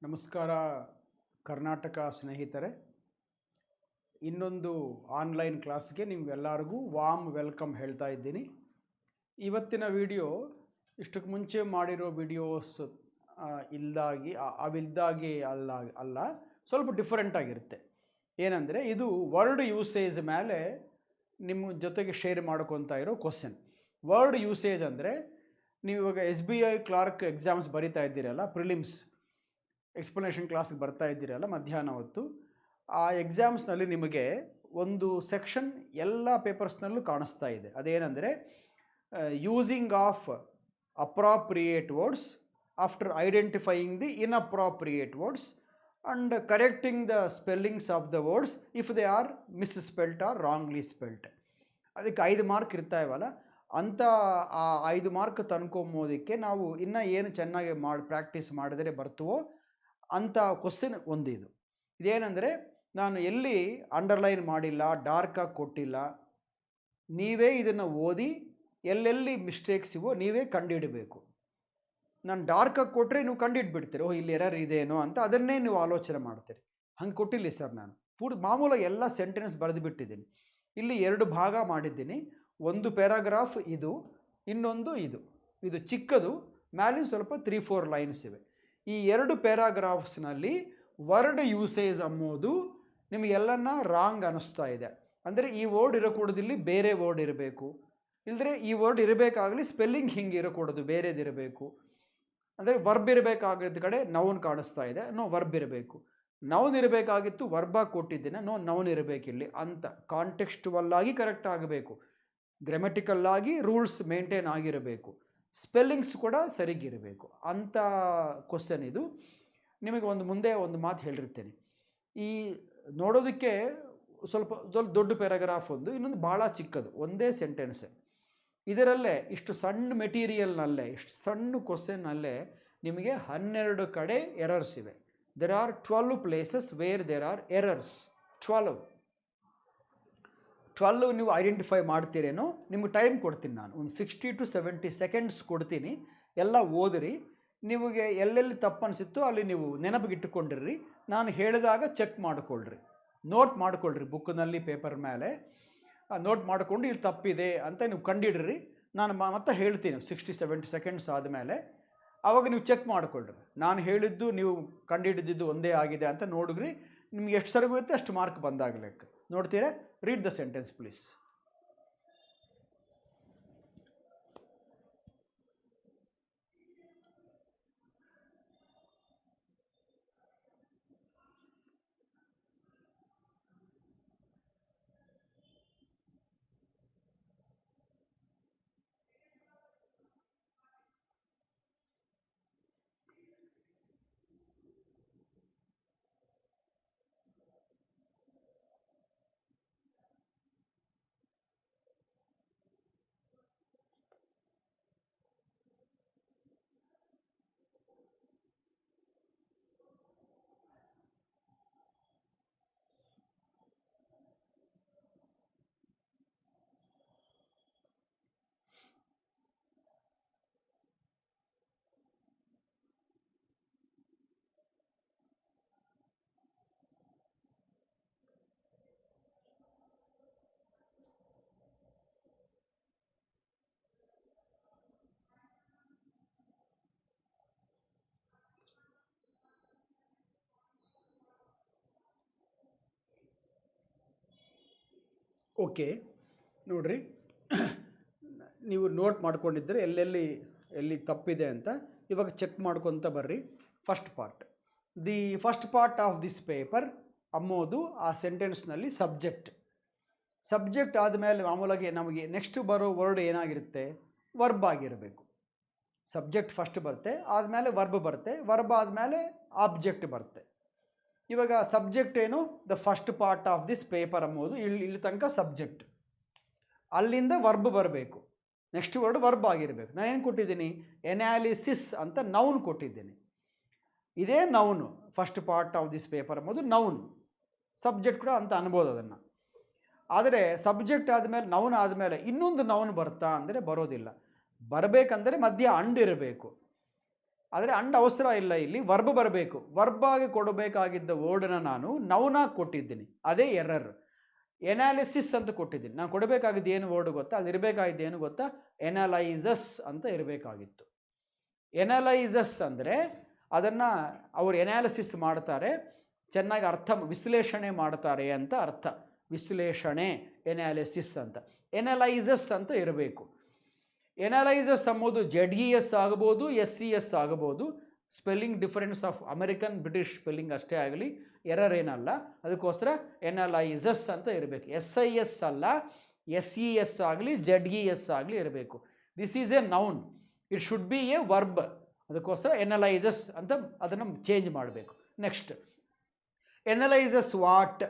ನಮಸ್ಕಾರ ಕರ್ನಾಟಕ ಸ್ನೇಹಿತರೆ. ಇನ್ನೊಂದು ಆನ್ಲೈನ್ ಕ್ಲಾಸ್ಗೆ ನಿಮಗೆಲ್ಲರಿಗೂ ವಾಮ್ ವೆಲ್ಕಮ್ ಹೇಳ್ತಾ ಇದ್ದೀನಿ. ಇವತ್ತಿನ ವಿಡಿಯೋ ಇಷ್ಟಕ್ಕೆ ಮುಂಚೆ ಮಾಡಿರೋ ವಿಡಿಯೋಸ್ ಅವಿಲ್ದಾಗಿ ಅಲ್ಲ ಸ್ವಲ್ಪ ಡಿಫರೆಂಟ್ ಆಗಿರುತ್ತೆ. ಏನಂದರೆ ಇದು ವರ್ಡ್ ಯೂಸೇಜ್ ಮೇಲೆ ನಿಮ್ಮ ಜೊತೆಗೆ ಶೇರ್ ಮಾಡ್ಕೊತಾ ಇರೋ ಕ್ವಶನ್. ವರ್ಡ್ ಯೂಸೇಜ್ ಅಂದರೆ ನೀವು ಇವಾಗ SBI ಕ್ಲಾರ್ಕ್ ಎಕ್ಸಾಮ್ಸ್ ಬರಿತಾ ಇದ್ದೀರಲ್ಲ, ಪ್ರಿಲಿಮ್ಸ್ ಎಕ್ಸ್ಪ್ಲನೇಷನ್ ಕ್ಲಾಸ್ಗೆ ಬರ್ತಾ ಇದ್ದೀರಲ್ಲ ಮಧ್ಯಾಹ್ನ ಹೊತ್ತು, ಆ ಎಕ್ಸಾಮ್ಸ್ನಲ್ಲಿ ನಿಮಗೆ ಒಂದು ಸೆಕ್ಷನ್ ಎಲ್ಲ ಪೇಪರ್ಸ್ನಲ್ಲೂ ಕಾಣಿಸ್ತಾ ಇದೆ. ಅದೇನೆಂದರೆ using of appropriate words after identifying the inappropriate words and correcting the spellings of the words if they are misspelt or wrongly spelt. ಅದಕ್ಕೆ 5 ಮಾರ್ಕ್ ಇರ್ತಾಯಿವಲ್ಲ, ಅಂಥ ಆ 5 ಮಾರ್ಕ್ ತಂದ್ಕೊಂಬೋದಕ್ಕೆ ನಾವು ಇನ್ನೂ ಏನು ಚೆನ್ನಾಗಿ ಪ್ರಾಕ್ಟೀಸ್ ಮಾಡಿದರೆ ಬರ್ತವೋ ಅಂಥ ಕ್ವಶನ್ ಒಂದಿದು. ಇದೇನೆಂದರೆ ನಾನು ಎಲ್ಲಿ ಅಂಡರ್ಲೈನ್ ಮಾಡಿಲ್ಲ, ಡಾರ್ಕಾಗಿ ಕೊಟ್ಟಿಲ್ಲ, ನೀವೇ ಇದನ್ನು ಓದಿ ಎಲ್ಲೆಲ್ಲಿ ಮಿಸ್ಟೇಕ್ಸ್ ಇವೋ ನೀವೇ ಕಂಡುಹಿಡಬೇಕು. ನಾನು ಡಾರ್ಕಾಗಿ ಕೊಟ್ಟರೆ ನೀವು ಕಂಡುಹಿಡ್ಬಿಡ್ತೀರಿ, ಓಹ್ ಇಲ್ಲಿ ಎರರ್ ಇದೇನೋ ಅಂತ, ಅದನ್ನೇ ನೀವು ಆಲೋಚನೆ ಮಾಡ್ತೀರಿ. ಹಂಗೆ ಕೊಟ್ಟಿಲ್ಲ ಸರ್, ನಾನು ಮಾಮೂಲಾಗಿ ಎಲ್ಲ ಸೆಂಟೆನ್ಸ್ ಬರೆದು ಬಿಟ್ಟಿದ್ದೀನಿ. ಇಲ್ಲಿ 2 ಭಾಗ ಮಾಡಿದ್ದೀನಿ. ಒಂದು ಪ್ಯಾರಾಗ್ರಾಫ್ ಇದು, ಇನ್ನೊಂದು ಇದು ಚಿಕ್ಕದು, ಮ್ಯಾಲಿನ ಸ್ವಲ್ಪ 3-4 ಲೈನ್ಸ್ ಇವೆ. ಈ 2 ಪ್ಯಾರಾಗ್ರಾಫ್ಸ್ನಲ್ಲಿ ವರ್ಡ್ ಯೂಸೇಜ್ ಅನ್ನೋದು ನಿಮಗೆಲ್ಲನ ರಾಂಗ್ ಅನ್ನಿಸ್ತಾ ಇದೆ. ಅಂದರೆ ಈ ವರ್ಡ್ ಇರಕೂಡದಿಲ್ಲಿ ಬೇರೆ ವರ್ಡ್ ಇರಬೇಕು, ಇಲ್ಲದ್ರೆ ಈ ವರ್ಡ್ ಇರಬೇಕಾಗಲಿ ಸ್ಪೆಲ್ಲಿಂಗ್ ಹಿಂಗೆ ಇರಕೂಡದು, ಬೇರೆದಿರಬೇಕು. ಅಂದರೆ ವರ್ಬ್ ಇರಬೇಕಾಗಿದ್ದ ಕಡೆ ನೌನ್ ಕಾಣಿಸ್ತಾ ಇದೆ, ನೋ ವರ್ಬ್ ಇರಬೇಕು. ನೌನ್ ಇರಬೇಕಾಗಿತ್ತು, ವರ್ಬಾಗಿ ಕೊಟ್ಟಿದ್ದೇನೆ, ನೋ ನೌನ್ ಇರಬೇಕಿಲ್ಲಿ ಅಂತ. ಕಾಂಟೆಕ್ಸ್ಟುವಲ್ ಆಗಿ ಕರೆಕ್ಟ್ ಆಗಬೇಕು, ಗ್ರಾಮೆಟಿಕಲ್ ಆಗಿ ರೂಲ್ಸ್ ಮೇಂಟೈನ್ ಆಗಿರಬೇಕು, ಸ್ಪೆಲ್ಲಿಂಗ್ಸ್ ಕೂಡ ಸರಿಗಿರಬೇಕು ಅಂಥ ಕ್ವಶನ್ ಇದು. ನಿಮಗೆ ಮುಂದೆ ಒಂದು ಮಾತು ಹೇಳಿರ್ತೇನೆ. ಈ ನೋಡೋದಕ್ಕೆ ಸ್ವಲ್ಪ ದೊಡ್ಡ ಪ್ಯಾರಾಗ್ರಾಫ್ ಒಂದು, ಇನ್ನೊಂದು ಭಾಳ ಚಿಕ್ಕದು, ಒಂದೇ ಸೆಂಟೆನ್ಸ್. ಇದರಲ್ಲೇ ಇಷ್ಟು ಸಣ್ಣ ಮೆಟೀರಿಯಲ್ನಲ್ಲೇ, ಇಷ್ಟು ಸಣ್ಣ ಕ್ವಶನ್ನಲ್ಲೇ ನಿಮಗೆ 12 ಕಡೆ ಎರರ್ಸ್ ಇವೆ. There are 12 places where there are errors. 12 ನೀವು ಐಡೆಂಟಿಫೈ ಮಾಡ್ತೀರೇನೋ. ನಿಮ್ಗೆ ಟೈಮ್ ಕೊಡ್ತೀನಿ, ನಾನು ಒಂದು 60 to 70 ಸೆಕೆಂಡ್ಸ್ ಕೊಡ್ತೀನಿ. ಎಲ್ಲ ಓದಿರಿ, ನಿಮಗೆ ಎಲ್ಲೆಲ್ಲಿ ತಪ್ಪು ಅನಿಸುತ್ತೋ ಅಲ್ಲಿ ನೀವು ನೆನಪಿಗಿಟ್ಟುಕೊಂಡಿರ್ರಿ. ನಾನು ಹೇಳಿದಾಗ ಚೆಕ್ ಮಾಡಿಕೊಳ್ಳ್ರಿ, ನೋಟ್ ಮಾಡಿಕೊಳ್ಳ್ರಿ, ಬುಕ್ನಲ್ಲಿ ಪೇಪರ್ ಮೇಲೆ ನೋಟ್ ಮಾಡಿಕೊಂಡು ಇಲ್ಲಿ ತಪ್ಪಿದೆ ಅಂತ ನೀವು ಕಂಡಿಡ್ರಿ. ನಾನು ಮತ್ತೆ ಹೇಳ್ತೀನಿ 60-70 ಸೆಕೆಂಡ್ಸ್ ಆದಮೇಲೆ, ಆವಾಗ ನೀವು ಚೆಕ್ ಮಾಡಿಕೊಳ್ಳ್ರಿ. ನಾನು ಹೇಳಿದ್ದು ನೀವು ಕಂಡುಹಿಡಿದಿದ್ದು ಒಂದೇ ಆಗಿದೆ ಅಂತ ನೋಡಿದ್ರಿ. ನಿಮ್ಗೆ ಎಷ್ಟು ಸರಿಗುತ್ತೆ ಅಷ್ಟು ಮಾರ್ಕ್ ಬಂದಾಗಲಿಕ್ಕೆ ನೋಡ್ತೀರಾ. Read the sentence please. Okay, ನೋಡಿರಿ, ನೀವು ನೋಟ್ ಮಾಡ್ಕೊಂಡಿದ್ದರೆ ಎಲ್ಲಿ ತಪ್ಪಿದೆ ಅಂತ. ಇವಾಗ ಚೆಕ್ ಮಾಡ್ಕೊತ ಬರ್ರಿ. First part of this paper ಅಂಬೋದು ಆ ಸೆಂಟೆನ್ಸ್ನಲ್ಲಿ ಸಬ್ಜೆಕ್ಟ್ ಆದಮೇಲೆ ಮಾಮೂಲಾಗಿ ನಮಗೆ ನೆಕ್ಸ್ಟ್ ಬರೋ ವರ್ಡ್ ಏನಾಗಿರುತ್ತೆ, ವರ್ಬ್ ಆಗಿರಬೇಕು. ಸಬ್ಜೆಕ್ಟ್ ಫಸ್ಟ್ ಬರುತ್ತೆ, ಆದಮೇಲೆ ವರ್ಬ್ ಬರುತ್ತೆ, ವರ್ಬ್ ಆದಮೇಲೆ ಆಬ್ಜೆಕ್ಟ್ ಬರುತ್ತೆ. ಇವಾಗ ಸಬ್ಜೆಕ್ಟ್ ಏನು, the first part of this paper ಅಂಬೋದು ಇಲ್ಲಿ ತನಕ ಸಬ್ಜೆಕ್ಟ್, ಅಲ್ಲಿಂದ ವರ್ಬ್ ಬರಬೇಕು, ನೆಕ್ಸ್ಟ್ ವರ್ಡ್ ವರ್ಬ್ ಆಗಿರಬೇಕು. ನಾನೇನು ಕೊಟ್ಟಿದ್ದೀನಿ, ಎನಾಲಿಸಿಸ್ ಅಂತ ನೌನ್ ಕೊಟ್ಟಿದ್ದೀನಿ. ಇದೇ noun, first part of this paper ಅಂಬೋದು ನೌನ್. ಸಬ್ಜೆಕ್ಟ್ ಕೂಡ ಅಂತ ಅನ್ಬೋದು ಅದನ್ನು. ಆದರೆ ಸಬ್ಜೆಕ್ಟ್ ಆದಮೇಲೆ ನೌನ್ ಆದಮೇಲೆ ಇನ್ನೊಂದು ನೌನ್ ಬರ್ತಾ ಅಂದರೆ ಬರೋದಿಲ್ಲ. ಬರಬೇಕಂದ್ರೆ ಮಧ್ಯ ಅಂಡ್ ಇರಬೇಕು. ಆದರೆ ಅಂಡ್ ಅವಸರ ಇಲ್ಲ, ಇಲ್ಲಿ ವರ್ಬ್ ಬರಬೇಕು. ವರ್ಬಾಗಿ ಕೊಡಬೇಕಾಗಿದ್ದ ವರ್ಡನ್ನ ನಾನು ನೌನಾಗಿ ಕೊಟ್ಟಿದ್ದೀನಿ, ಅದೇ ಎರರ್. ಎನಾಲಿಸಿಸ್ ಅಂತ ಕೊಟ್ಟಿದ್ದೀನಿ, ನಾನು ಕೊಡಬೇಕಾಗಿದ್ದು ಏನು ವರ್ಡ್ ಗೊತ್ತಾ, ಅಲ್ಲಿ ಇರಬೇಕಾಗಿದ್ದು ಏನು ಗೊತ್ತಾ, ಎನಾಲೈಸಸ್ ಅಂತ ಇರಬೇಕಾಗಿತ್ತು. ಎನಾಲೈಸಸ್ ಅಂದರೆ ಅದನ್ನು ಅವರು ಎನಾಲಿಸಿಸ್ ಮಾಡ್ತಾರೆ, ಚೆನ್ನಾಗಿ ವಿಶ್ಲೇಷಣೆ ಮಾಡ್ತಾರೆ ಅಂತ ಅರ್ಥ. ವಿಶ್ಲೇಷಣೆ, ಎನಾಲಿಸಿಸ್ ಅಂತ. ಎನಾಲೈಸಸ್ ಅಂತ ಇರಬೇಕು. ಎನಾಲೈಸಸ್ ಎಂಬುದು ZES ಆಗ್ಬೋದು, SES ಆಗ್ಬೋದು. Spelling difference of American British spelling ಅಷ್ಟೇ ಆಗಲಿ, ಎರರ್ ಏನಲ್ಲ. ಅದಕ್ಕೋಸ್ಕರ ಎನಾಲೈಸಸ್ ಅಂತ ಇರಬೇಕು. SIS ಅಲ್ಲ, SES ಆಗಲಿ ZES ಆಗಲಿ ಇರಬೇಕು. This is A noun, it should B A verb. ಅದಕ್ಕೋಸ್ಕರ ಎನಲೈಸಸ್ ಅಂತ ಅದನ್ನು ಚೇಂಜ್ ಮಾಡಬೇಕು. ನೆಕ್ಸ್ಟ್, ಎನಲೈಸಸ್ ವಾಟ್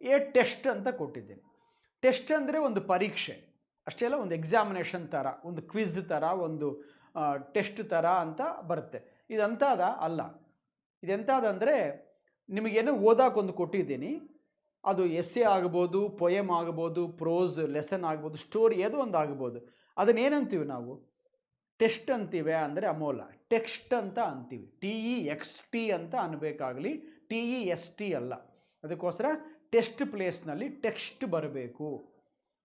ಎ ಟೆಸ್ಟ್ ಅಂತ ಕೊಟ್ಟಿದ್ದೀನಿ. ಟೆಸ್ಟ್ ಅಂದರೆ ಒಂದು ಪರೀಕ್ಷೆ ಅಷ್ಟೇ ಅಲ್ಲ, ಒಂದು ಎಕ್ಸಾಮಿನೇಷನ್ ಥರ, ಒಂದು ಕ್ವಿಜ್ ಥರ, ಒಂದು ಟೆಸ್ಟ್ ಥರ ಅಂತ ಬರುತ್ತೆ. ಇದಂಥದ ಅಲ್ಲ. ಇದೆಂಥದಂದರೆ, ನಿಮಗೇನೋ ಓದೋಕ್ಕೊಂದು ಕೊಟ್ಟಿದ್ದೀನಿ, ಅದು ಎಸ್ಸೆ ಆಗ್ಬೋದು, ಪೊಯಮ್ ಆಗ್ಬೋದು, ಪ್ರೋಸ್ ಲೆಸನ್ ಆಗ್ಬೋದು, ಸ್ಟೋರಿ ಏನೋ ಒಂದು ಆಗ್ಬೋದು. ಅದನ್ನೇನಂತೀವಿ ನಾವು, ಟೆಸ್ಟ್ ಅಂತೀವಿ ಅಂದರೆ ಅಮೋಲ. ಟೆಕ್ಸ್ಟ್ ಅಂತ ಅಂತೀವಿ, TEXT ಅಂತ ಅನ್ಬೇಕಾಗಲಿ, TEST ಅಲ್ಲ. ಅದಕ್ಕೋಸ್ಕರ ಟೆಸ್ಟ್ ಪ್ಲೇಸ್ನಲ್ಲಿ ಟೆಕ್ಸ್ಟ್ ಬರಬೇಕು.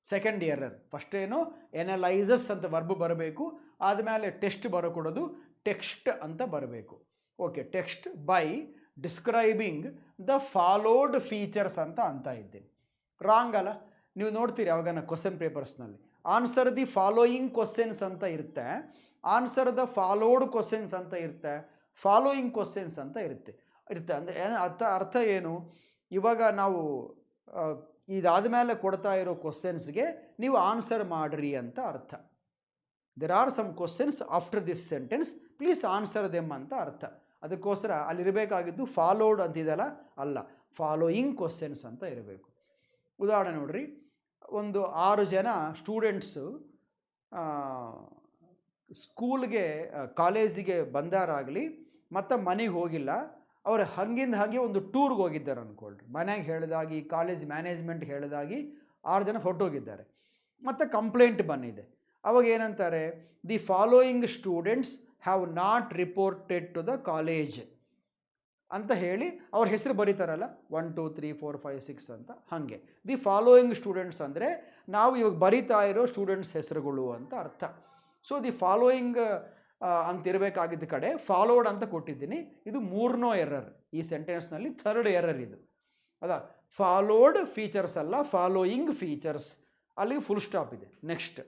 Second error. ಫಸ್ಟ್ ಏನು, ಎನಲೈಸಸ್ ಅಂತ ವರ್ಬ್ ಬರಬೇಕು, ಆದಮೇಲೆ ಟೆಸ್ಟ್ ಬರಕೊಡೋದು ಟೆಕ್ಸ್ಟ್ ಅಂತ ಬರಬೇಕು. Okay, text by describing the followed features ಅಂತ ಇದ್ದೀನಿ. ರಾಂಗ್ ಅಲ್ಲ? ನೀವು ನೋಡ್ತೀರಿ ಯಾವಾಗ ಕ್ವಶನ್ ಪೇಪರ್ಸ್ನಲ್ಲಿ ಆನ್ಸರ್ ದಿ ಫಾಲೋಯಿಂಗ್ ಕ್ವಶನ್ಸ್ ಅಂತ ಇರುತ್ತೆ, ಆನ್ಸರ್ ದ ಫಾಲೋಡ್ ಕ್ವಶನ್ಸ್ ಅಂತ ಇರುತ್ತೆ, ಫಾಲೋಯಿಂಗ್ ಕ್ವಶನ್ಸ್ ಅಂತ ಇರುತ್ತೆ. ಅಂದರೆ ಅರ್ಥ ಏನು, ಇವಾಗ ನಾವು ಇದಾದ ಮೇಲೆ ಕೊಡ್ತಾ ಇರೋ ಕ್ವಶನ್ಸ್ಗೆ ನೀವು ಆನ್ಸರ್ ಮಾಡಿರಿ ಅಂತ ಅರ್ಥ. There are some questions after this sentence, please answer them ಅಂತ ಅರ್ಥ. ಅದಕ್ಕೋಸ್ಕರ ಅಲ್ಲಿರಬೇಕಾಗಿದ್ದು ಫಾಲೋಡ್ ಅಂತಿದೆಯಲ್ಲ, ಅಲ್ಲ, ಫಾಲೋಯಿಂಗ್ ಕ್ವಶನ್ಸ್ ಅಂತ ಇರಬೇಕು. ಉದಾಹರಣೆ ನೋಡ್ರಿ, ಒಂದು 6 ಜನ ಸ್ಟೂಡೆಂಟ್ಸು ಸ್ಕೂಲ್ಗೆ ಕಾಲೇಜಿಗೆ ಬಂದಾರಾಗಲಿ ಮತ್ತು ಮನೆಗೆ ಹೋಗಿಲ್ಲ, ಅವ್ರು ಹಂಗಿಂದ ಹಾಗೆ ಒಂದು ಟೂರ್ಗೆ ಹೋಗಿದ್ದಾರೆ ಅಂದ್ಕೊಳ್ರಿ. ಮನೆಗೆ ಹೇಳಿದಾಗಿ, ಕಾಲೇಜ್ ಮ್ಯಾನೇಜ್ಮೆಂಟ್ ಹೇಳಿದಾಗಿ 6 ಜನ ಹೊರಟೋಗಿದ್ದಾರೆ, ಮತ್ತು ಕಂಪ್ಲೇಂಟ್ ಬಂದಿದೆ. ಅವಾಗ ಏನಂತಾರೆ, the following students have not reported to the college ಅಂತ ಹೇಳಿ ಅವ್ರ ಹೆಸರು ಬರೀತಾರಲ್ಲ, 1 2 3 4 5 6 ಅಂತ. ಹಾಗೆ ದಿ ಫಾಲೋಯಿಂಗ್ ಸ್ಟೂಡೆಂಟ್ಸ್ ಅಂದರೆ ನಾವು ಇವಾಗ ಬರಿತಾ ಇರೋ ಸ್ಟೂಡೆಂಟ್ಸ್ ಹೆಸರುಗಳು ಅಂತ ಅರ್ಥ. ಸೊ ದಿ ಫಾಲೋಯಿಂಗ್ ಅಂತಿರಬೇಕಾಗಿದ್ದ ಕಡೆ ಫಾಲೋಡ್ ಅಂತ ಕೊಟ್ಟಿದ್ದೀನಿ. ಇದು 3ನೇ ಎರರ್ ಈ ಸೆಂಟೆನ್ಸ್ನಲ್ಲಿ, 3rd ಎರರ್ ಇದು. ಅದಾ, ಫಾಲೋಡ್ ಫೀಚರ್ಸ್ ಅಲ್ಲ, ಫಾಲೋಯಿಂಗ್ ಫೀಚರ್ಸ್. ಅಲ್ಲಿಗೆ ಫುಲ್ ಸ್ಟಾಪ್ ಇದೆ. ನೆಕ್ಸ್ಟ್,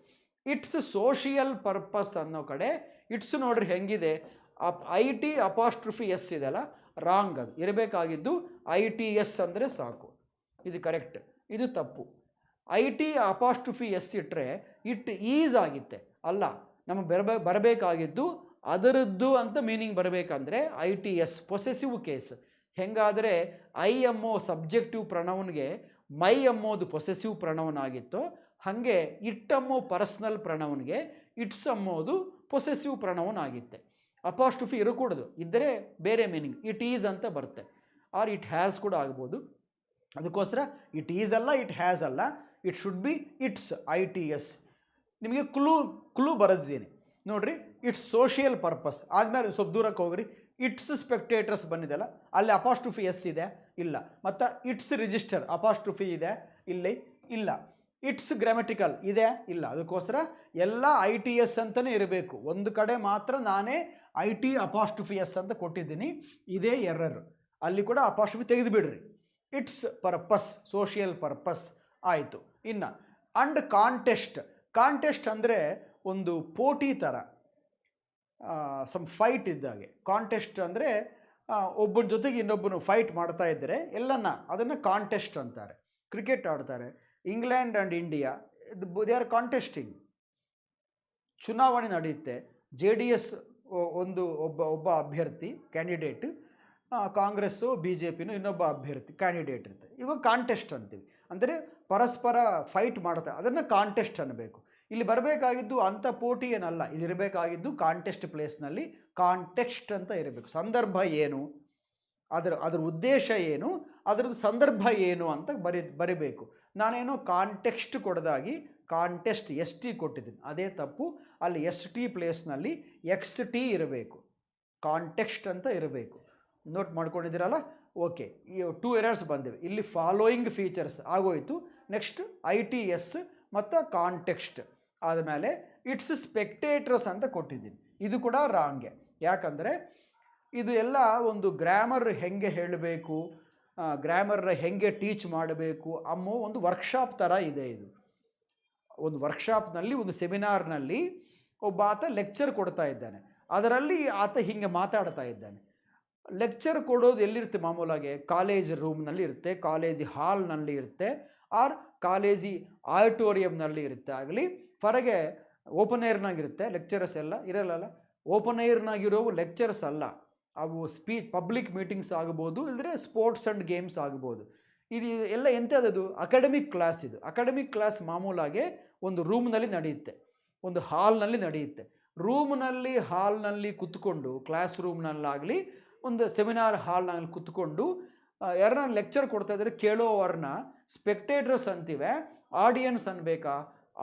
ಇಟ್ಸ್ ಸೋಷಿಯಲ್ ಪರ್ಪಸ್ ಅನ್ನೋ ಕಡೆ ಇಟ್ಸ್ ನೋಡ್ರಿ ಹೆಂಗಿದೆ, IT' ಇದೆಲ್ಲ ರಾಂಗ್. ಅದು ಇರಬೇಕಾಗಿದ್ದು ITS ಅಂದರೆ ಸಾಕು. ಇದು ಕರೆಕ್ಟ್, ಇದು ತಪ್ಪು. IT' ಇಟ್ಟರೆ ಇಟ್ ಈಸ್ ಆಗಿತ್ತೆ, ಅಲ್ಲ. ನಮಗೆ ಬರಬೇಕಾಗಿದ್ದು ಅದರದ್ದು ಅಂತ ಮೀನಿಂಗ್ ಬರಬೇಕಂದ್ರೆ ITS ಪೊಸೆಸಿವ್ ಕೇಸ್. ಹೆಂಗಾದರೆ ಐ ಎಂಬೋ ಸಬ್ಜೆಕ್ಟಿವ್ ಪ್ರೊನೌನ್ಗೆ ಮೈ ಎಂಬುದು ಪೊಸೆಸಿವ್ ಪ್ರೊನೌನ್ ಆಗಿತ್ತು, ಹಾಗೆ ಇಟ್ ಎಂಬೋ ಪರ್ಸ್ನಲ್ ಪ್ರೊನೌನ್ಗೆ ಇಟ್ಸ್ ಎಂಬುದು ಪೊಸೆಸಿವ್ ಪ್ರೊನೌನ್ ಆಗಿತ್ತೆ. ಅಪಾಸ್ಟ್ರಫಿ ಇರಕೂಡದು, ಇದ್ದರೆ ಬೇರೆ ಮೀನಿಂಗ್ ಇಟ್ ಈಸ್ ಅಂತ ಬರುತ್ತೆ, ಆರ್ ಇಟ್ ಹ್ಯಾಸ್ ಕೂಡ ಆಗ್ಬೋದು. ಅದಕ್ಕೋಸ್ಕರ ಇಟ್ ಈಸ್ ಅಲ್ಲ, ಇಟ್ ಹ್ಯಾಸ್ ಅಲ್ಲ, it should be it's ITS. ನಿಮಗೆ ಕ್ಲೂ ಬರೆದಿದ್ದೀನಿ ನೋಡಿರಿ. ಇಟ್ಸ್ ಸೋಷಿಯಲ್ ಪರ್ಪಸ್ ಆದಮೇಲೆ ಸ್ವಲ್ಪ ದೂರಕ್ಕೆ ಹೋಗ್ರಿ, ಇಟ್ಸ್ ಸ್ಪೆಕ್ಟೇಟರ್ಸ್ ಬಂದಿದೆಯಲ್ಲ, ಅಲ್ಲಿ ಅಪಾಸ್ಟ್ರಫಿ ಇದೆ ಇಲ್ಲ, ಮತ್ತು ಇಟ್ಸ್ ರಿಜಿಸ್ಟರ್ ಅಪಾಸ್ಟ್ರಫಿ ಇದೆ ಇಲ್ಲಿ ಇಲ್ಲ, ಇಟ್ಸ್ ಗ್ರಾಮೆಟಿಕಲ್ ಇದೆ ಇಲ್ಲ. ಅದಕ್ಕೋಸ್ಕರ ಎಲ್ಲ ITS ಅಂತಲೇ ಇರಬೇಕು. ಒಂದು ಕಡೆ ಮಾತ್ರ ನಾನೇ IT' ಅಂತ ಕೊಟ್ಟಿದ್ದೀನಿ, ಇದೇ ಎರರ್. ಅಲ್ಲಿ ಕೂಡ ಅಪಾಸ್ಟ್ರಫಿ ತೆಗೆದುಬಿಡ್ರಿ. ಇಟ್ಸ್ ಪರ್ಪಸ್, ಸೋಷಿಯಲ್ ಪರ್ಪಸ್ ಆಯಿತು. ಇನ್ನು ಅಂಡ್ ಕಾಂಟೆಸ್ಟ್ ಅಂದರೆ ಒಂದು ಪೋಟಿ ಥರ, ಸಮ್ ಫೈಟ್ ಇದ್ದಾಗೆ. ಕಾಂಟೆಸ್ಟ್ ಅಂದರೆ ಒಬ್ಬನ ಜೊತೆಗೆ ಇನ್ನೊಬ್ಬನು ಫೈಟ್ ಮಾಡ್ತಾ ಇದ್ದರೆ ಅದನ್ನು ಕಾಂಟೆಸ್ಟ್ ಅಂತಾರೆ. ಕ್ರಿಕೆಟ್ ಆಡ್ತಾರೆ, England and India, they are contesting. ಚುನಾವಣೆ ನಡೆಯುತ್ತೆ, JDS ಒಬ್ಬ ಅಭ್ಯರ್ಥಿ ಕ್ಯಾಂಡಿಡೇಟ್, ಕಾಂಗ್ರೆಸ್ಸು BJPನೂ ಇನ್ನೊಬ್ಬ ಅಭ್ಯರ್ಥಿ ಕ್ಯಾಂಡಿಡೇಟ್ ಇರ್ತಾರೆ. ಇವಾಗ ಕಾಂಟೆಸ್ಟ್ ಅಂತೀವಿ, ಅಂದರೆ ಪರಸ್ಪರ ಫೈಟ್ ಮಾಡ್ತಾರೆ, ಅದನ್ನು ಕಾಂಟೆಸ್ಟ್ ಅನ್ನಬೇಕು. ಇಲ್ಲಿ ಬರಬೇಕಾಗಿದ್ದು ಅಂಥ ಪೋಟಿ ಏನಲ್ಲ, ಇಲ್ಲಿರಬೇಕಾಗಿದ್ದು ಕಾಂಟೆಸ್ಟ್ ಪ್ಲೇಸ್ನಲ್ಲಿ ಕಾಂಟೆಕ್ಸ್ಟ್ ಅಂತ ಇರಬೇಕು. ಸಂದರ್ಭ ಏನು, ಅದರ ಉದ್ದೇಶ ಏನು, ಅದರದ್ದು ಸಂದರ್ಭ ಏನು ಅಂತ ಬರಿಬೇಕು. ನಾನೇನೋ ಕಾಂಟೆಕ್ಸ್ಟ್ ಕೊಡದಾಗಿ ಕಾಂಟೆಸ್ಟ್ ST ಕೊಟ್ಟಿದ್ದೀನಿ, ಅದೇ ತಪ್ಪು. ಅಲ್ಲಿ ST ಪ್ಲೇಸ್ನಲ್ಲಿ XT ಇರಬೇಕು. ಕಾಂಟೆಕ್ಸ್ಟ್ ಅಂತ ಇರಬೇಕು. ನೋಟ್ ಮಾಡ್ಕೊಂಡಿದ್ದೀರಲ್ಲ? ಓಕೆ, ಈ 2 ಎರರ್ಸ್ ಬಂದಿವೆ. ಇಲ್ಲಿ ಫಾಲೋಯಿಂಗ್ ಫೀಚರ್ಸ್ ಆಗೋಯಿತು. ನೆಕ್ಸ್ಟ್ ITS ಮತ್ತು ಕಾಂಟೆಕ್ಸ್ಟ್ ಆದಮೇಲೆ ಇಟ್ಸ್ ಸ್ಪೆಕ್ಟೇಟರ್ಸ್ ಅಂತ ಕೊಟ್ಟಿದ್ದೀನಿ. ಇದು ಕೂಡ ರಾಂಗೆ. ಯಾಕಂದರೆ ಇದು ಎಲ್ಲ ಒಂದು ಗ್ರಾಮರ್ ಹೆಂಗೆ ಹೇಳಬೇಕು, ಗ್ರಾಮರ್ನ ಹೆಂಗೆ ಟೀಚ್ ಮಾಡಬೇಕು ಅನ್ನೋ ಒಂದು ವರ್ಕ್ಶಾಪ್ ಥರ ಇದೆ. ಇದು ಒಂದು ವರ್ಕ್ಶಾಪ್ನಲ್ಲಿ, ಒಂದು ಸೆಮಿನಾರ್ನಲ್ಲಿ ಒಬ್ಬ ಆತ ಲೆಕ್ಚರ್ ಕೊಡ್ತಾ ಇದ್ದಾನೆ. ಅದರಲ್ಲಿ ಆತ ಹಿಂಗೆ ಮಾತಾಡ್ತಾ ಇದ್ದಾನೆ. ಲೆಕ್ಚರ್ ಕೊಡೋದು ಎಲ್ಲಿರುತ್ತೆ? ಮಾಮೂಲಾಗಿ ಕಾಲೇಜ್ ರೂಮ್ನಲ್ಲಿ ಇರುತ್ತೆ, ಕಾಲೇಜ್ ಹಾಲ್ನಲ್ಲಿ ಇರುತ್ತೆ, ಆರ್ ಕಾಲೇಜಿ ಆಡಿಟೋರಿಯಂನಲ್ಲಿ ಇರುತ್ತೆ. ಆಗಲಿ ಹೊರಗೆ ಓಪನ್ ಏರ್ನಾಗಿರುತ್ತೆ. ಲೆಕ್ಚರರ್ಸ್ ಎಲ್ಲ ಇರಲ್ಲ. ಓಪನ್ ಏರ್ನಾಗಿರೋವು ಲೆಕ್ಚರ್ಸ್ ಅಲ್ಲ, ಅವು ಪಬ್ಲಿಕ್ ಮೀಟಿಂಗ್ಸ್ ಆಗ್ಬೋದು, ಇಲ್ಲದ್ರೆ ಸ್ಪೋರ್ಟ್ಸ್ ಆ್ಯಂಡ್ ಗೇಮ್ಸ್ ಆಗ್ಬೋದು. ಇದು ಎಲ್ಲ ಎಂಥದ್ದು? Academic class. ಇದು ಅಕಾಡೆಮಿಕ್ ಕ್ಲಾಸ್ ಮಾಮೂಲಾಗೆ ಒಂದು ರೂಮ್ನಲ್ಲಿ ನಡೆಯುತ್ತೆ, ಒಂದು ಹಾಲ್ನಲ್ಲಿ ನಡೆಯುತ್ತೆ. ರೂಮ್ನಲ್ಲಿ ಹಾಲ್ನಲ್ಲಿ ಕೂತ್ಕೊಂಡು, ಕ್ಲಾಸ್ ರೂಮ್ನಲ್ಲಾಗಲಿ ಒಂದು ಸೆಮಿನಾರ್ ಹಾಲ್ನಲ್ಲಿ ಕೂತ್ಕೊಂಡು ಯಾರನ್ನ ಲೆಕ್ಚರ್ ಕೊಡ್ತಾ ಇದ್ದಾರೆ ಕೇಳೋವ್ರನ್ನ ಸ್ಪೆಕ್ಟೇಟರ್ಸ್ ಅಂತೀವಿ. ಆಡಿಯನ್ಸ್ ಅನ್ಬೇಕಾ?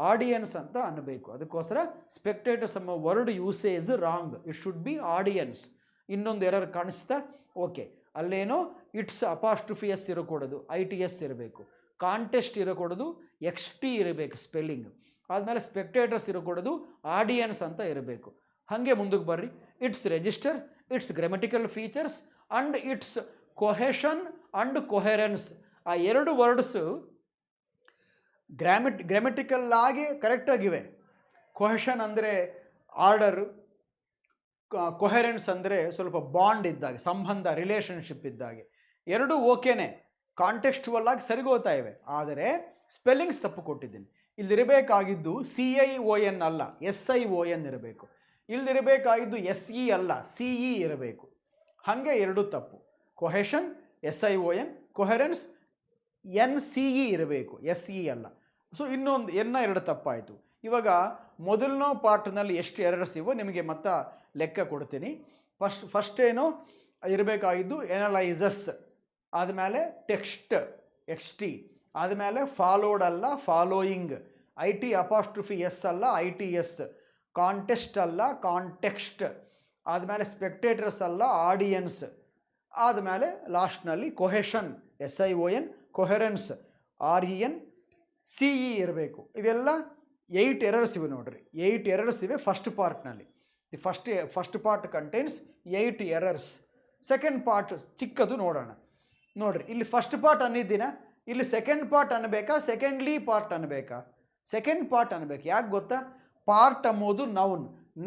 ಆಡಿಯನ್ಸ್ ಅಂತ ಅನ್ನಬೇಕು. ಅದಕ್ಕೋಸ್ಕರ ಸ್ಪೆಕ್ಟೇಟರ್ಸ್ ಎಂಬ word usage wrong. It should be audience. ಇನ್ನೊಂದು ಎರರ್ ಕಾಣಿಸ್ತಾ? ಓಕೆ, ಅಲ್ಲೇನೋ ಇಟ್ಸ್ ಅಪಾಸ್ಟ್ರಫಿಯಸ್ ಇರಕೂಡದು, ITS ಇರಬೇಕು. ಕಾಂಟೆಸ್ಟ್ ಇರಕೂಡದು, XT ಇರಬೇಕು ಸ್ಪೆಲ್ಲಿಂಗ್. ಆದಮೇಲೆ ಸ್ಪೆಕ್ಟೇಟರ್ಸ್ ಇರಕೂಡದು, ಆಡಿಯನ್ಸ್ ಅಂತ ಇರಬೇಕು. ಹಾಗೆ ಮುಂದಕ್ಕೆ ಬರ್ರಿ. Its register, its grammatical features and its cohesion and coherence. ಆ 2 ವರ್ಡ್ಸು ಗ್ರಾಮೆಟಿಕಲ್ ಆಗಿ ಕರೆಕ್ಟಾಗಿವೆ. ಕೊಹೆಷನ್ ಅಂದರೆ ಆರ್ಡರು, ಕೊಹೆರೆನ್ಸ್ ಅಂದರೆ ಸ್ವಲ್ಪ ಬಾಂಡ್ ಇದ್ದಾಗೆ, ಸಂಬಂಧ, ರಿಲೇಷನ್ಶಿಪ್ ಇದ್ದಾಗೆ. 2 ಓಕೆನೆ, ಕಾಂಟೆಕ್ಸ್ಟುವಲ್ ಆಗಿ ಸರಿಗೋತಾ ಇವೆ. ಆದರೆ ಸ್ಪೆಲ್ಲಿಂಗ್ಸ್ ತಪ್ಪು ಕೊಟ್ಟಿದ್ದೀನಿ. ಇಲ್ಲಿರಬೇಕಾಗಿದ್ದು CION ಅಲ್ಲ, SION ಇರಬೇಕು. ಇಲ್ಲಿರಬೇಕಾಗಿದ್ದು SE ಅಲ್ಲ, CE ಇರಬೇಕು. ಹಾಗೆ 2 ತಪ್ಪು. ಕೊಹೆಷನ್ SION, ಕೊಹೆರೆನ್ಸ್ NCE ಇರಬೇಕು, SE ಅಲ್ಲ. ಸೊ ಇನ್ನೊಂದು 2 ತಪ್ಪಾಯಿತು. ಇವಾಗ ಮೊದಲನೇ ಪಾರ್ಟ್ನಲ್ಲಿ ಎಷ್ಟು ಎರರ್ಸ್ ಇವೋ ನಿಮಗೆ ಮತ್ತೆ ಲೆಕ್ಕ ಕೊಡ್ತೀನಿ. ಫಸ್ಟ್ ಏನೋ ಇರಬೇಕಾಗಿದ್ದು ಎನಲೈಸಸ್, ಆದಮೇಲೆ ಟೆಕ್ಸ್ಟ್ XT, ಆದಮೇಲೆ ಫಾಲೋಡ್ ಅಲ್ಲ ಫಾಲೋಯಿಂಗ್, IT ಅಪಾಸ್ಟ್ರಫಿ S ಅಲ್ಲ ITS, ಕಾಂಟೆಸ್ಟ್ ಅಲ್ಲ ಕಾಂಟೆಕ್ಸ್ಟ್, ಆದಮೇಲೆ ಸ್ಪೆಕ್ಟೇಟರ್ಸ್ ಅಲ್ಲ ಆಡಿಯನ್ಸ್, ಆದಮೇಲೆ ಲಾಸ್ಟ್ನಲ್ಲಿ ಕೊಹೆಷನ್ SION, ಕೊಹೆರೆನ್ಸ್ REN, CE ಇರಬೇಕು. ಇವೆಲ್ಲ 8 ಎರರ್ಸ್ ಇವೆ ನೋಡ್ರಿ. 8 ಎರರ್ಸ್ ಇವೆ ಫಸ್ಟ್ ಪಾರ್ಟ್ನಲ್ಲಿ. The first part contains 8 errors. Second part ಚಿಕ್ಕದು ನೋಡೋಣ. ನೋಡ್ರಿ, ಇಲ್ಲಿ ಫಸ್ಟ್ ಪಾರ್ಟ್ ಅನ್ನಿದ್ದೀನ, ಇಲ್ಲಿ ಸೆಕೆಂಡ್ ಪಾರ್ಟ್ ಅನ್ನಬೇಕಾ, ಸೆಕೆಂಡ್ಲಿ ಪಾರ್ಟ್ ಅನ್ನಬೇಕಾ? ಸೆಕೆಂಡ್ ಪಾರ್ಟ್ ಅನ್ನಬೇಕು. ಯಾಕೆ ಗೊತ್ತಾ? ಪಾರ್ಟ್ ಅಂಬೋದು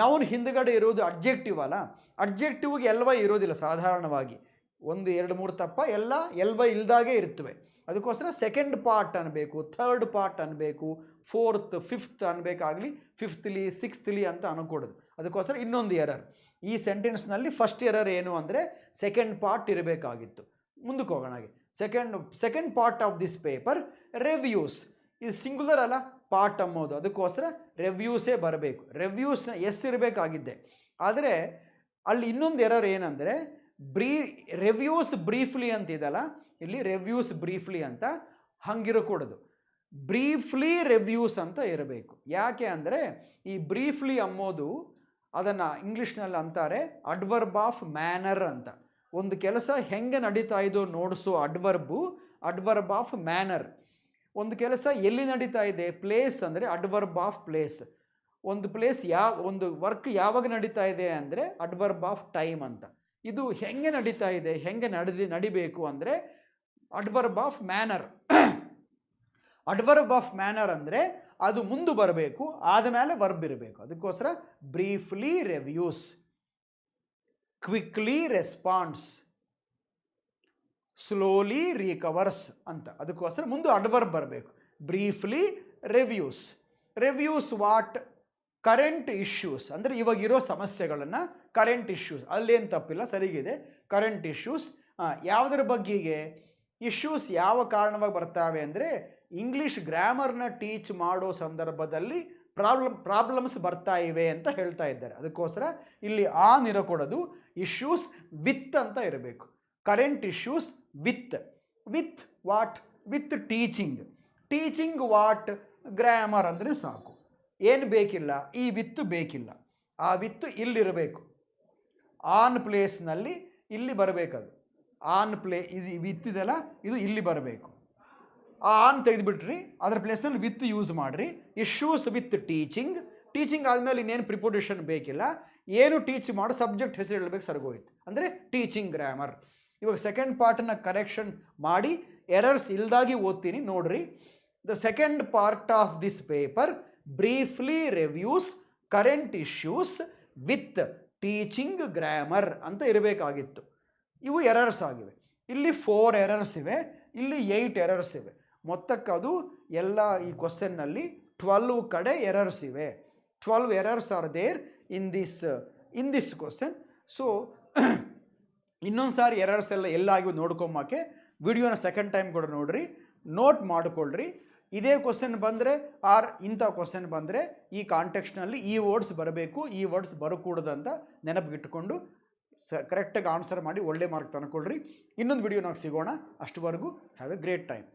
ನೌನ್ ಹಿಂದ್ಗಡೆ ಇರೋದು ಅಡ್ಜೆಕ್ಟಿವ್ ಅಲ್ಲ. ಅಡ್ಜೆಕ್ಟಿವ್ಗೆ LY ಇರೋದಿಲ್ಲ ಸಾಧಾರಣವಾಗಿ. 1, 2, 3 ತಪ್ಪ, ಎಲ್ಲ LY ಇಲ್ದಾಗೆ ಇರ್ತವೆ. ಅದಕ್ಕೋಸ್ಕರ ಸೆಕೆಂಡ್ ಪಾರ್ಟ್ ಅನ್ನಬೇಕು, ಥರ್ಡ್ ಪಾರ್ಟ್ ಅನ್ನಬೇಕು, 4th 5th ಅನ್ನಬೇಕಾಗಲಿ, 5thಲಿ 6thಲಿ ಅಂತ ಅನ್ಕೊಡೋದು. ಅದಕ್ಕೋಸ್ಕರ ಇನ್ನೊಂದು ಎರರ್. ಈ ಸೆಂಟೆನ್ಸ್ನಲ್ಲಿ ಫಸ್ಟ್ ಎರರ್ ಏನು ಅಂದರೆ ಸೆಕೆಂಡ್ ಪಾರ್ಟ್ ಇರಬೇಕಾಗಿತ್ತು. ಮುಂದಕ್ಕೆ ಹೋಗೋಣ. ಹಾಗೆ second part of this paper reviews. ಇದು ಸಿಂಗುಲರ್ ಅಲ್ಲ, ಪಾರ್ಟ್ ಅಂಬೋದು. ಅದಕ್ಕೋಸ್ಕರ ರಿವ್ಯೂಸೇ ಬರಬೇಕು. ರಿವ್ಯೂಸ್ನ S ಇರಬೇಕಾಗಿದ್ದೆ. ಆದರೆ ಅಲ್ಲಿ ಇನ್ನೊಂದು ಎರರ್ ಏನಂದರೆ ರಿವ್ಯೂಸ್ ಬ್ರೀಫ್ಲಿ ಅಂತಿದಲ್ಲ, ಇಲ್ಲಿ ರಿವ್ಯೂಸ್ ಬ್ರೀಫ್ಲಿ ಅಂತ ಹಂಗಿರಕೂಡದು. ಬ್ರೀಫ್ಲಿ ರಿವ್ಯೂಸ್ ಅಂತ ಇರಬೇಕು. ಯಾಕೆ ಅಂದರೆ ಈ ಬ್ರೀಫ್ಲಿ ಅಂಬೋದು ಅದನ್ನು ಇಂಗ್ಲೀಷ್ನಲ್ಲಿ ಅಂತಾರೆ ಅಡ್ವರ್ಬ್ ಆಫ್ ಮ್ಯಾನರ್ ಅಂತ. ಒಂದು ಕೆಲಸ ಹೆಂಗೆ ನಡೀತಾ ಇದೋ ನೋಡಿಸೋ ಅಡ್ವರ್ಬ್ ಆಫ್ ಮ್ಯಾನರ್. ಒಂದು ಕೆಲಸ ಎಲ್ಲಿ ನಡೀತಾ ಇದೆ, ಪ್ಲೇಸ್ ಅಂದರೆ ಅಡ್ವರ್ಬ್ ಆಫ್ ಪ್ಲೇಸ್. ಒಂದು ಪ್ಲೇಸ್ ಒಂದು ವರ್ಕ್ ಯಾವಾಗ ನಡೀತಾ ಇದೆ ಅಂದರೆ ಅಡ್ವರ್ಬ್ ಆಫ್ ಟೈಮ್ ಅಂತ. ಇದು ಹೆಂಗೆ ನಡೀತಾ ಇದೆ, ಹೆಂಗೆ ನಡಿಬೇಕು ಅಂದರೆ adverb of manner. Adverb of manner ಅಂದರೆ ಅದು ಮುಂದೆ ಬರಬೇಕು, ಆದಮೇಲೆ ವರ್ಬ್ ಇರಬೇಕು. ಅದಕ್ಕೋಸ್ಕರ briefly reviews, quickly response, slowly recovers ಅಂತ. ಅದಕ್ಕೋಸ್ಕರ ಮುಂದೆ ಅಡ್ವರ್ಬ್ ಬರಬೇಕು. Briefly reviews. Reviews what? Current issues ಅಂದರೆ ಇವಾಗಿರೋ ಸಮಸ್ಯೆಗಳನ್ನು, ಕರೆಂಟ್ ಇಶ್ಯೂಸ್. ಅಲ್ಲೇನು ತಪ್ಪಿಲ್ಲ, ಸರಿಗಿದೆ. ಕರೆಂಟ್ ಇಶ್ಯೂಸ್ ಯಾವುದರ ಬಗ್ಗೆಗೆ? ಇಶ್ಯೂಸ್ ಯಾವ ಕಾರಣವಾಗಿ ಬರ್ತಾವೆ ಅಂದರೆ ಇಂಗ್ಲೀಷ್ ಗ್ರಾಮರ್ನ ಟೀಚ್ ಮಾಡೋ ಸಂದರ್ಭದಲ್ಲಿ ಪ್ರಾಬ್ಲಮ್ಸ್ ಬರ್ತಾ ಇವೆ ಅಂತ ಹೇಳ್ತಾ ಇದ್ದಾರೆ. ಅದಕ್ಕೋಸ್ಕರ ಇಲ್ಲಿ ಆನ್ ಇರಕೂಡದು, ಇಶ್ಯೂಸ್ ವಿತ್ ಅಂತ ಇರಬೇಕು. Current issues with what? With teaching what? Grammar ಅಂದರೆ ಸಾಕು. ಏನು ಬೇಕಿಲ್ಲ, ಈ ವಿತ್ತು ಬೇಕಿಲ್ಲ. ಆ ವಿತ್ತು ಇಲ್ಲಿರಬೇಕು. ಆನ್ ಪ್ಲೇಸ್ನಲ್ಲಿ ಇಲ್ಲಿ ಬರಬೇಕದು. ಆನ್ ಇದು ವಿತ್ತಿದೆಲ್ಲ ಇದು ಇಲ್ಲಿ ಬರಬೇಕು. ಆ ಆನ್ ತೆಗೆದುಬಿಟ್ರಿ, ಅದರ ಪ್ಲೇಸ್ನಲ್ಲಿ ವಿತ್ ಯೂಸ್ ಮಾಡಿರಿ. Issues with teaching. ಟೀಚಿಂಗ್ ಆದಮೇಲೆ ಇನ್ನೇನು ಪ್ರಿಪೋಸಿಷನ್ ಬೇಕಿಲ್ಲ. ಏನು ಟೀಚ್ ಮಾಡೋ ಸಬ್ಜೆಕ್ಟ್ ಹೆಸರು ಹೇಳಬೇಕು, ಸರಿಗೋಯ್ತು. ಅಂದರೆ ಟೀಚಿಂಗ್ ಗ್ರಾಮರ್. ಇವಾಗ ಸೆಕೆಂಡ್ ಪಾರ್ಟನ್ನ ಕರೆಕ್ಷನ್ ಮಾಡಿ ಎರರ್ಸ್ ಇಲ್ದಾಗಿ ಓದ್ತೀನಿ ನೋಡ್ರಿ. The second part of this paper briefly reviews current issues with teaching grammar ಅಂತ ಇರಬೇಕಾಗಿತ್ತು. ಇವು ಎರರ್ಸ್ ಆಗಿವೆ. ಇಲ್ಲಿ 4 ಎರರ್ಸ್ ಇವೆ, ಇಲ್ಲಿ 8 ಎರರ್ಸ್ ಇವೆ. ಮೊತ್ತಕ್ಕೆ ಅದು ಎಲ್ಲ ಈ ಕ್ವಶನ್ನಲ್ಲಿ 12 ಕಡೆ ಎರರ್ಸ್ ಇವೆ. 12 errors are there in this question. So ಇನ್ನೊಂದು ಸಾರಿ ಎರರ್ಸ್ ಎಲ್ಲಾಗಿವೆ ನೋಡ್ಕೊಂಬಕ್ಕೆ ವಿಡಿಯೋನ ಸೆಕೆಂಡ್ ಟೈಮ್ ಕೂಡ ನೋಡ್ರಿ, ನೋಟ್ ಮಾಡಿಕೊಳ್ಳ್ರಿ. ಇದೇ ಕ್ವಶನ್ ಬಂದರೆ ಇಂಥ ಕ್ವಶನ್ ಬಂದರೆ ಈ ಕಾಂಟೆಕ್ಸ್ಟ್ನಲ್ಲಿ ಈ ವರ್ಡ್ಸ್ ಬರಬೇಕು, ಈ ವರ್ಡ್ಸ್ ಬರಕೂಡದಂತ ನೆನಪಿಗಿಟ್ಟುಕೊಂಡು ಕರೆಕ್ಟಾಗಿ ಆನ್ಸರ್ ಮಾಡಿ ಒಳ್ಳೆ ಮಾರ್ಕ್ ತಂದುಕೊಳ್ಳ್ರಿ. ಇನ್ನೊಂದು ವಿಡಿಯೋ ನಾವು ಸಿಗೋಣ. ಅಷ್ಟುವರೆಗೂ ಹ್ಯಾವ್ ಎ ಗ್ರೇಟ್ ಟೈಮ್.